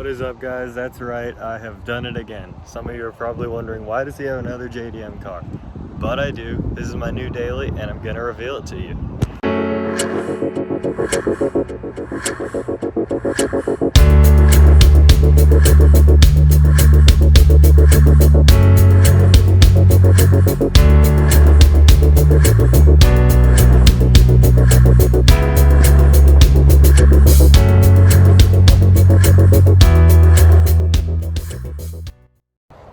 What is up, guys? That's right, I have done it again. Some of you are probably wondering, why does he have another JDM car? But I do. This is my new daily and I'm gonna reveal it to you.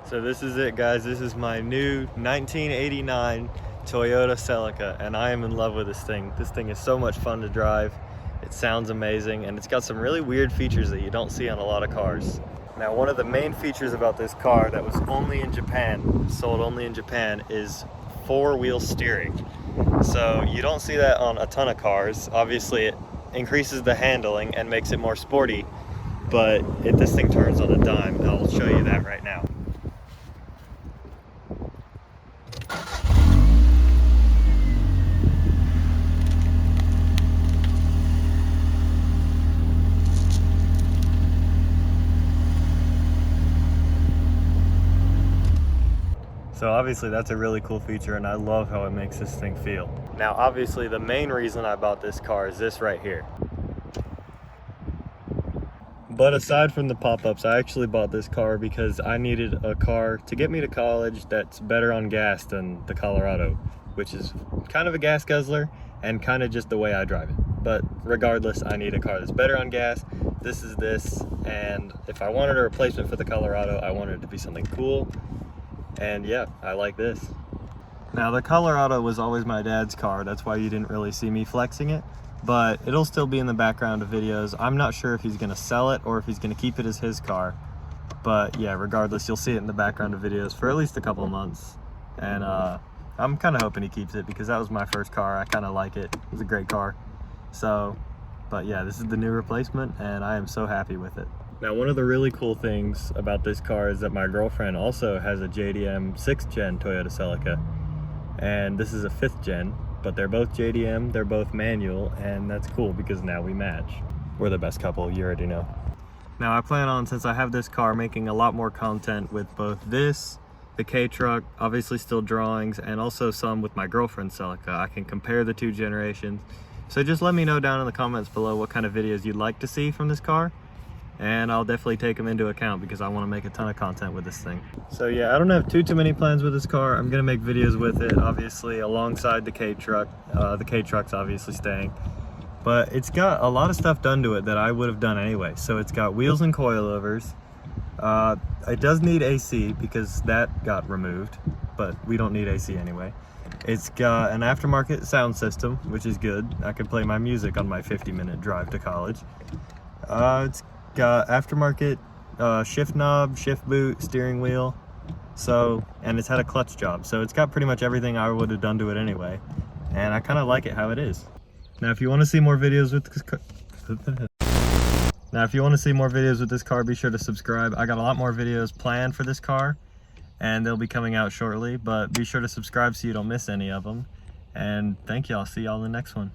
So this is it, guys. This is my new 1989 Toyota Celica and I am in love with this thing. This thing is so much fun to drive. It sounds amazing and it's got some really weird features that you don't see on a lot of cars. Now, one of the main features about this car that was only in Japan, sold only in Japan, is four-wheel steering. So you don't see that on a ton of cars. Obviously it increases the handling and makes it more sporty, but this thing turns on a dime and I'll show you that right now. So obviously that's a really cool feature and I love how it makes this thing feel. Now obviously the main reason I bought this car is this right here. But aside from the pop-ups, I actually bought this car because I needed a car to get me to college that's better on gas than the Colorado, which is kind of a gas guzzler and kind of just the way I drive it. But regardless, I need a car that's better on gas. This is this, and if I wanted a replacement for the Colorado, I wanted it to be something cool. And yeah, I like this. Now the Colorado was always my dad's car, that's why you didn't really see me flexing it, but it'll still be in the background of videos. I'm not sure if he's gonna sell it or if he's gonna keep it as his car, but yeah, regardless, you'll see it in the background of videos for at least a couple of months. And I'm kind of hoping he keeps it because that was my first car. I kind of like it. It was a great car. So, but yeah, this is the new replacement and I am so happy with it. Now, one of the really cool things about this car is that my girlfriend also has a JDM 6th gen Toyota Celica, and this is a 5th gen, but they're both JDM, they're both manual, and that's cool because now we match. We're the best couple, you already know. Now, I plan on, since I have this car, making a lot more content with both this, the K-Truck, obviously still drawings, and also some with my girlfriend's Celica. I can compare the two generations. So just let me know down in the comments below what kind of videos you'd like to see from this car, and I'll definitely take them into account because I want to make a ton of content with this thing. So yeah, I don't have too many plans with this car. I'm gonna make videos with it, obviously, alongside the K-Truck. The K-Truck's obviously staying, but it's got a lot of stuff done to it that I would have done anyway. So it's got wheels and coilovers. It does need AC because that got removed, but we don't need AC anyway. It's got an aftermarket sound system, which is good. I can play my music on my 50-minute drive to college. It's got aftermarket shift knob, shift boot, steering wheel, so, and it's had a clutch job, so it's got pretty much everything I would have done to it anyway, and I kind of like it how it is. Now if you want to see more videos with this car, be sure to subscribe. I got a lot more videos planned for this car and they'll be coming out shortly, but be sure to subscribe so you don't miss any of them. And thank you. I'll see y'all in the next one.